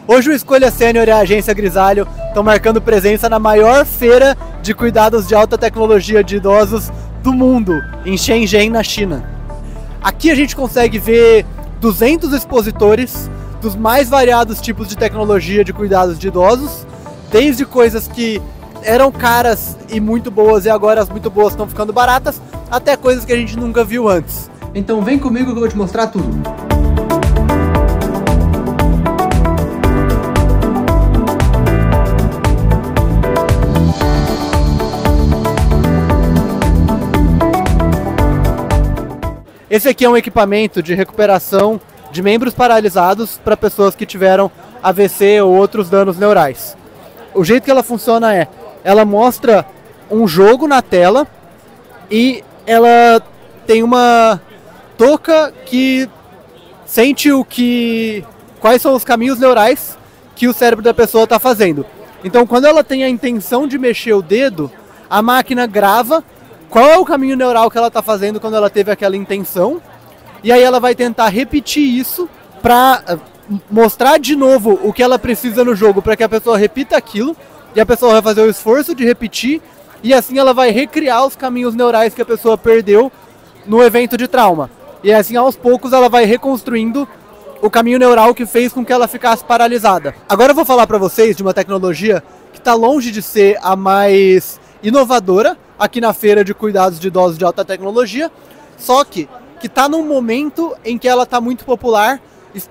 Hoje o Escolha Sênior e a Agência Grisalho estão marcando presença na maior feira de cuidados de alta tecnologia de idosos do mundo, em Shenzhen, na China. Aqui a gente consegue ver 200 expositores dos mais variados tipos de tecnologia de cuidados de idosos, desde coisas que eram caras e muito boas e agora as muito boas estão ficando baratas, até coisas que a gente nunca viu antes. Então vem comigo que eu vou te mostrar tudo. Esse aqui é um equipamento de recuperação de membros paralisados para pessoas que tiveram AVC ou outros danos neurais. O jeito que ela funciona é, ela mostra um jogo na tela e tem uma touca que sente quais são os caminhos neurais que o cérebro da pessoa está fazendo. Então, quando ela tem a intenção de mexer o dedo, a máquina grava qual é o caminho neural que ela está fazendo quando ela teve aquela intenção, e aí ela vai tentar repetir isso para mostrar de novo o que ela precisa no jogo para que a pessoa repita aquilo, e a pessoa vai fazer o esforço de repetir, e assim ela vai recriar os caminhos neurais que a pessoa perdeu no evento de trauma. E assim, aos poucos, ela vai reconstruindo o caminho neural que fez com que ela ficasse paralisada. Agora eu vou falar para vocês de uma tecnologia que está longe de ser a mais inovadora aqui na feira de cuidados de idosos de alta tecnologia, só que está num momento em que ela está muito popular,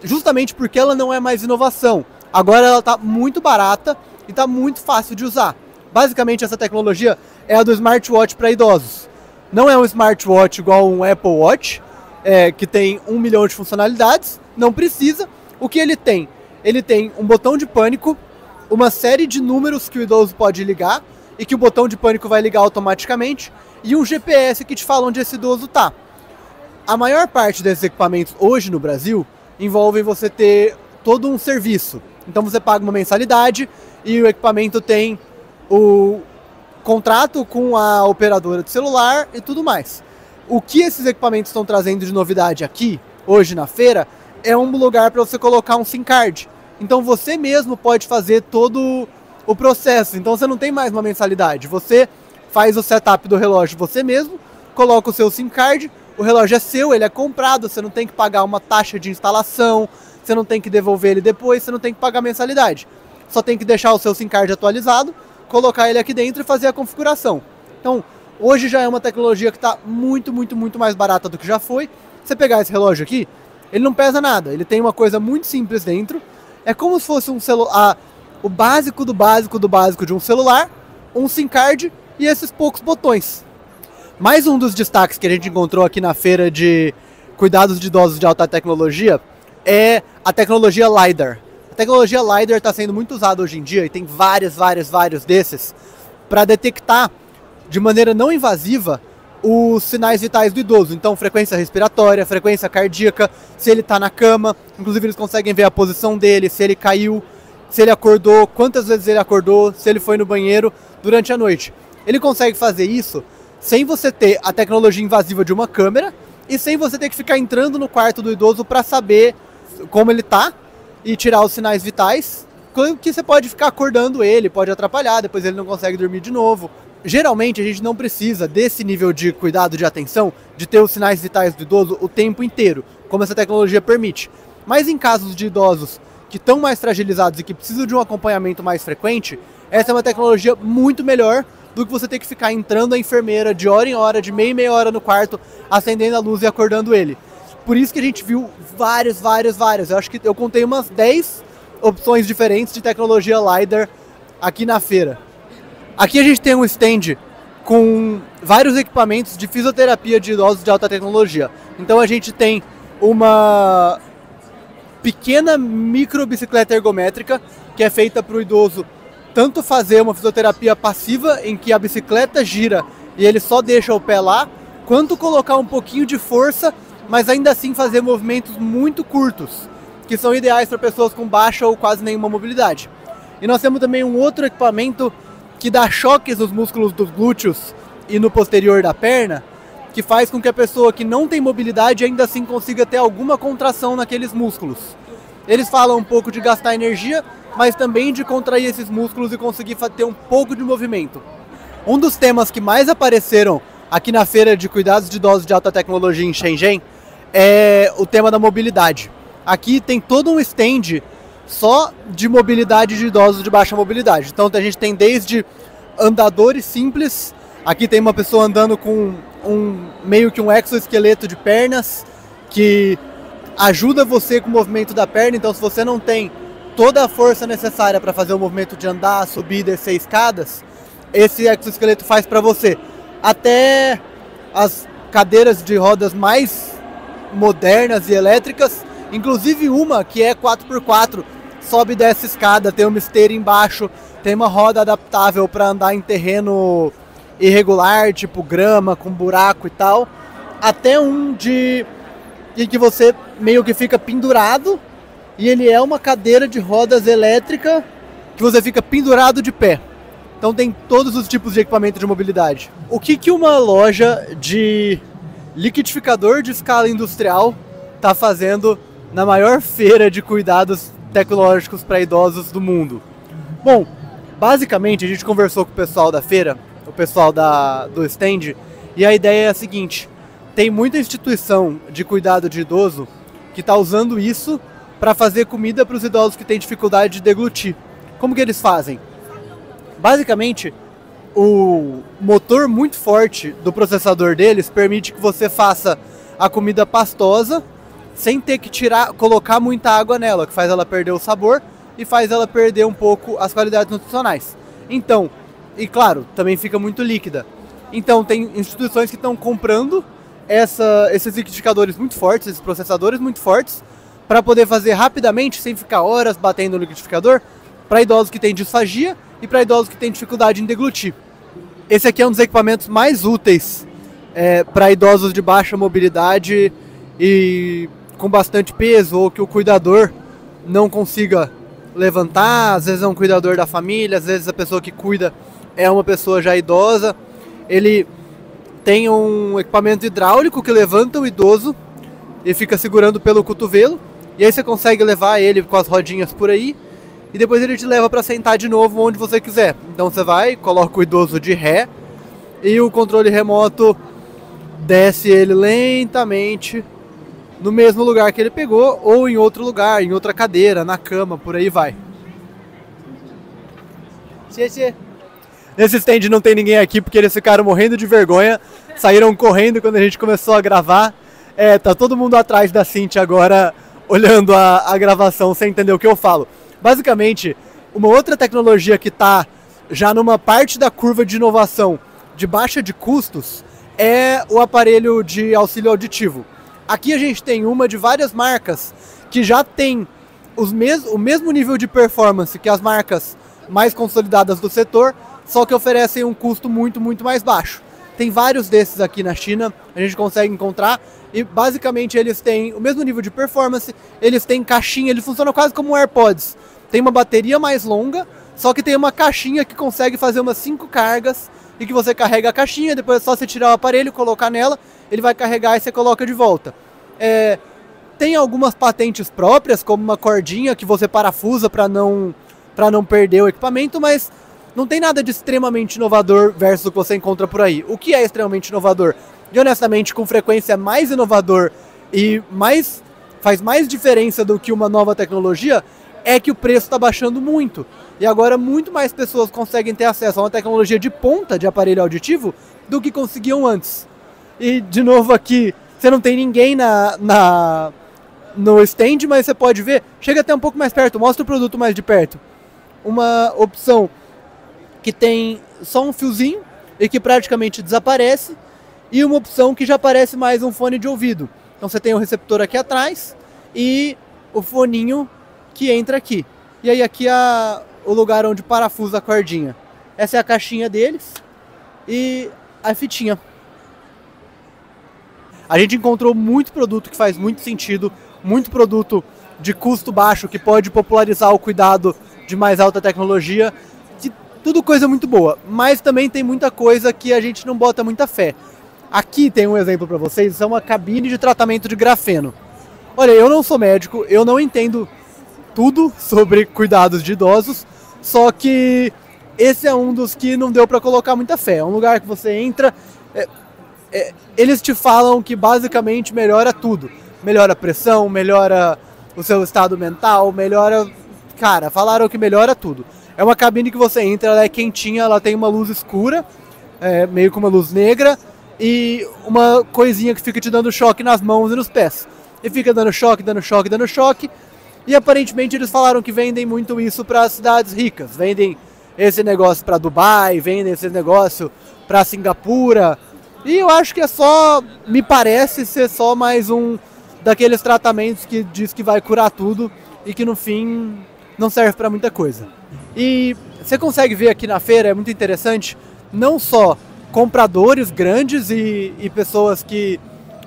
justamente porque ela não é mais inovação. Agora ela está muito barata e está muito fácil de usar. Basicamente essa tecnologia é a do smartwatch para idosos. Não é um smartwatch igual um Apple Watch, que tem 1 milhão de funcionalidades, não precisa. O que ele tem? Ele tem um botão de pânico, uma série de números que o idoso pode ligar, e que o botão de pânico vai ligar automaticamente, e um GPS que te fala onde esse idoso está. A maior parte desses equipamentos hoje no Brasil envolvem você ter todo um serviço. Então você paga uma mensalidade e o equipamento tem o contrato com a operadora de celular e tudo mais. O que esses equipamentos estão trazendo de novidade aqui, hoje na feira, é um lugar para você colocar um SIM card. Então você mesmo pode fazer todo o processo, então você não tem mais uma mensalidade, você faz o setup do relógio você mesmo, coloca o seu SIM card, o relógio é seu, ele é comprado, você não tem que pagar uma taxa de instalação, você não tem que devolver ele depois, você não tem que pagar mensalidade, só tem que deixar o seu SIM card atualizado, colocar ele aqui dentro e fazer a configuração. Então, hoje já é uma tecnologia que está muito mais barata do que já foi. Você pegar esse relógio aqui, ele não pesa nada, ele tem uma coisa muito simples dentro, é como se fosse um celular, o básico do básico do básico de um celular, um SIM card e esses poucos botões. Mais um dos destaques que a gente encontrou aqui na feira de cuidados de idosos de alta tecnologia é a tecnologia LiDAR. A tecnologia LiDAR está sendo muito usada hoje em dia e tem vários desses para detectar de maneira não invasiva os sinais vitais do idoso. Então, frequência respiratória, frequência cardíaca, se ele está na cama, inclusive eles conseguem ver a posição dele, se ele caiu, se ele acordou, quantas vezes ele acordou, se ele foi no banheiro durante a noite. Ele consegue fazer isso sem você ter a tecnologia invasiva de uma câmera e sem você ter que ficar entrando no quarto do idoso para saber como ele tá e tirar os sinais vitais, que você pode ficar acordando ele, pode atrapalhar, depois ele não consegue dormir de novo. Geralmente a gente não precisa desse nível de cuidado de atenção, de ter os sinais vitais do idoso o tempo inteiro, como essa tecnologia permite. Mas em casos de idosos que estão mais fragilizados e que precisam de um acompanhamento mais frequente, essa é uma tecnologia muito melhor do que você ter que ficar entrando a enfermeira de hora em hora, de meia em meia hora no quarto, acendendo a luz e acordando ele. Por isso que a gente viu várias. Eu acho que eu contei umas 10 opções diferentes de tecnologia LiDAR aqui na feira. Aqui a gente tem um stand com vários equipamentos de fisioterapia de idosos de alta tecnologia. Então a gente tem uma pequena micro bicicleta ergométrica que é feita para o idoso tanto fazer uma fisioterapia passiva em que a bicicleta gira e ele só deixa o pé lá, quanto colocar um pouquinho de força, mas ainda assim fazer movimentos muito curtos, que são ideais para pessoas com baixa ou quase nenhuma mobilidade. E nós temos também um outro equipamento que dá choques nos músculos dos glúteos e no posterior da perna, que faz com que a pessoa que não tem mobilidade ainda assim consiga ter alguma contração naqueles músculos. Eles falam um pouco de gastar energia, mas também de contrair esses músculos e conseguir ter um pouco de movimento. Um dos temas que mais apareceram aqui na feira de cuidados de idosos de alta tecnologia em Shenzhen é o tema da mobilidade. Aqui tem todo um stand só de mobilidade de idosos de baixa mobilidade. Então a gente tem desde andadores simples, aqui tem uma pessoa andando com meio que um exoesqueleto de pernas que ajuda você com o movimento da perna. Então se você não tem toda a força necessária para fazer o movimento de andar, subir e descer escadas, esse exoesqueleto faz para você. Até as cadeiras de rodas mais modernas e elétricas, inclusive uma que é 4x4, sobe e desce escada, tem uma esteira embaixo, tem uma roda adaptável para andar em terreno irregular, tipo grama, com buraco e tal, até um em que você meio que fica pendurado e ele é uma cadeira de rodas elétrica que você fica pendurado de pé. Então tem todos os tipos de equipamento de mobilidade. O que uma loja de liquidificador de escala industrial está fazendo na maior feira de cuidados tecnológicos para idosos do mundo? Bom, basicamente a gente conversou com o pessoal da feira, o pessoal do stand, e a ideia é a seguinte: tem muita instituição de cuidado de idoso que está usando isso para fazer comida para os idosos que têm dificuldade de deglutir. Como que eles fazem? Basicamente, o motor muito forte do processador deles permite que você faça a comida pastosa sem ter que colocar muita água nela, que faz ela perder o sabor e faz ela perder um pouco as qualidades nutricionais. Então, e claro, também fica muito líquida. Então tem instituições que estão comprando esses liquidificadores muito fortes, esses processadores muito fortes, para poder fazer rapidamente, sem ficar horas batendo no liquidificador, para idosos que têm disfagia e para idosos que têm dificuldade em deglutir. Esse aqui é um dos equipamentos mais úteis para idosos de baixa mobilidade e com bastante peso, ou que o cuidador não consiga levantar. Às vezes é um cuidador da família, às vezes a pessoa que cuida é uma pessoa já idosa. Ele tem um equipamento hidráulico que levanta o idoso e fica segurando pelo cotovelo, e aí você consegue levar ele com as rodinhas por aí, e depois ele te leva para sentar de novo onde você quiser. Então você vai, coloca o idoso de ré e o controle remoto desce ele lentamente no mesmo lugar que ele pegou, ou em outro lugar, em outra cadeira, na cama, por aí vai. Nesse stand não tem ninguém aqui porque eles ficaram morrendo de vergonha, saíram correndo quando a gente começou a gravar. Tá todo mundo atrás da Cintia agora, olhando a gravação sem entender o que eu falo. Basicamente, uma outra tecnologia que está já numa parte da curva de inovação de baixa de custos é o aparelho de auxílio auditivo. Aqui a gente tem uma de várias marcas que já tem o mesmo nível de performance que as marcas mais consolidadas do setor, só que oferecem um custo muito, muito mais baixo. Tem vários desses aqui na China, a gente consegue encontrar, e basicamente eles têm o mesmo nível de performance, eles têm caixinha, eles funcionam quase como um AirPods. Tem uma bateria mais longa, só que tem uma caixinha que consegue fazer umas 5 cargas, e que você carrega a caixinha, depois é só você tirar o aparelho, colocar nela, ele vai carregar e você coloca de volta. Tem algumas patentes próprias, como uma cordinha que você parafusa para não perder o equipamento, mas não tem nada de extremamente inovador versus o que você encontra por aí. O que é extremamente inovador? E honestamente, com frequência mais inovador e faz mais diferença do que uma nova tecnologia, é que o preço está baixando muito. E agora muito mais pessoas conseguem ter acesso a uma tecnologia de ponta de aparelho auditivo do que conseguiam antes. E de novo aqui, você não tem ninguém no stand, mas você pode ver, chega até um pouco mais perto, mostra o produto mais de perto. Uma opção que tem só um fiozinho e que praticamente desaparece, e uma opção que já parece mais um fone de ouvido. Então você tem o receptor aqui atrás e o foninho que entra aqui. E aí aqui é o lugar onde parafusa a cordinha. Essa é a caixinha deles e a fitinha. A gente encontrou muito produto que faz muito sentido, muito produto de custo baixo que pode popularizar o cuidado de mais alta tecnologia. Tudo coisa muito boa, mas também tem muita coisa que a gente não bota muita fé. Aqui tem um exemplo para vocês, isso é uma cabine de tratamento de grafeno. Olha, eu não sou médico, eu não entendo tudo sobre cuidados de idosos, só que esse é um dos que não deu para colocar muita fé. É um lugar que você entra, eles te falam que basicamente melhora tudo. Melhora a pressão, melhora o seu estado mental, melhora... Cara, falaram que melhora tudo. É uma cabine que você entra, ela é quentinha, ela tem uma luz escura, meio com uma luz negra, e uma coisinha que fica te dando choque nas mãos e nos pés. E fica dando choque, dando choque, dando choque. E aparentemente eles falaram que vendem muito isso para cidades ricas. Vendem esse negócio para Dubai, vendem esse negócio para Singapura. E eu acho que me parece ser só mais um daqueles tratamentos que diz que vai curar tudo e que no fim não serve para muita coisa. E você consegue ver aqui na feira, é muito interessante, não só compradores grandes e pessoas que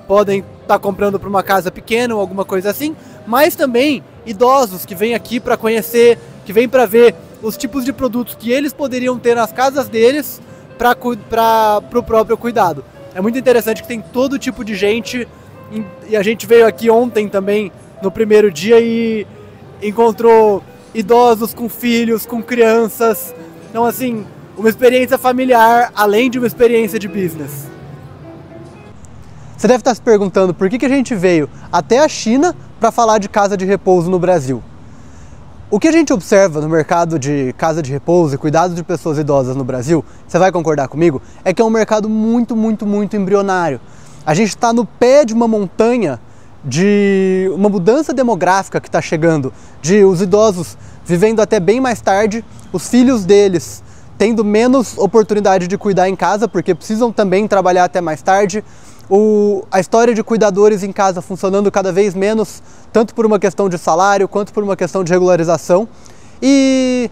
podem estar comprando para uma casa pequena ou alguma coisa assim, mas também idosos que vêm aqui para conhecer, que vêm para ver os tipos de produtos que eles poderiam ter nas casas deles para o próprio cuidado. É muito interessante que tem todo tipo de gente, e a gente veio aqui ontem também, no primeiro dia, e encontrou idosos com filhos, com crianças. Então, assim, uma experiência familiar, além de uma experiência de business. Você deve estar se perguntando por que a gente veio até a China para falar de casa de repouso no Brasil. O que a gente observa no mercado de casa de repouso e cuidado de pessoas idosas no Brasil, você vai concordar comigo, é que é um mercado muito, muito, muito embrionário. A gente está no pé de uma montanha de uma mudança demográfica que está chegando, de os idosos vivendo até bem mais tarde, os filhos deles tendo menos oportunidade de cuidar em casa, porque precisam também trabalhar até mais tarde, a história de cuidadores em casa funcionando cada vez menos, tanto por uma questão de salário, quanto por uma questão de regularização. E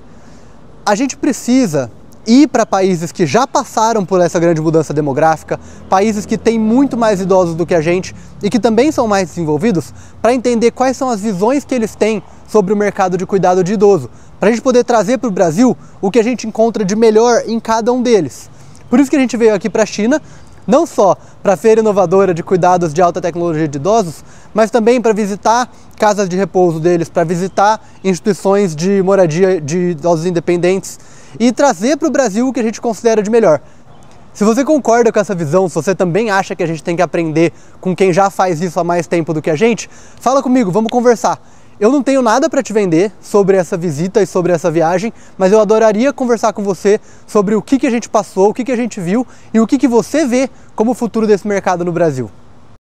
a gente precisa ir para países que já passaram por essa grande mudança demográfica, países que têm muito mais idosos do que a gente e que também são mais desenvolvidos, para entender quais são as visões que eles têm sobre o mercado de cuidado de idoso, para a gente poder trazer para o Brasil o que a gente encontra de melhor em cada um deles. Por isso que a gente veio aqui para a China, não só para a Feira Inovadora de Cuidados de Alta Tecnologia de Idosos, mas também para visitar casas de repouso deles, para visitar instituições de moradia de idosos independentes e trazer para o Brasil o que a gente considera de melhor. Se você concorda com essa visão, se você também acha que a gente tem que aprender com quem já faz isso há mais tempo do que a gente, fala comigo, vamos conversar. Eu não tenho nada para te vender sobre essa visita e sobre essa viagem, mas eu adoraria conversar com você sobre o que a gente passou, o que a gente viu e o que você vê como o futuro desse mercado no Brasil.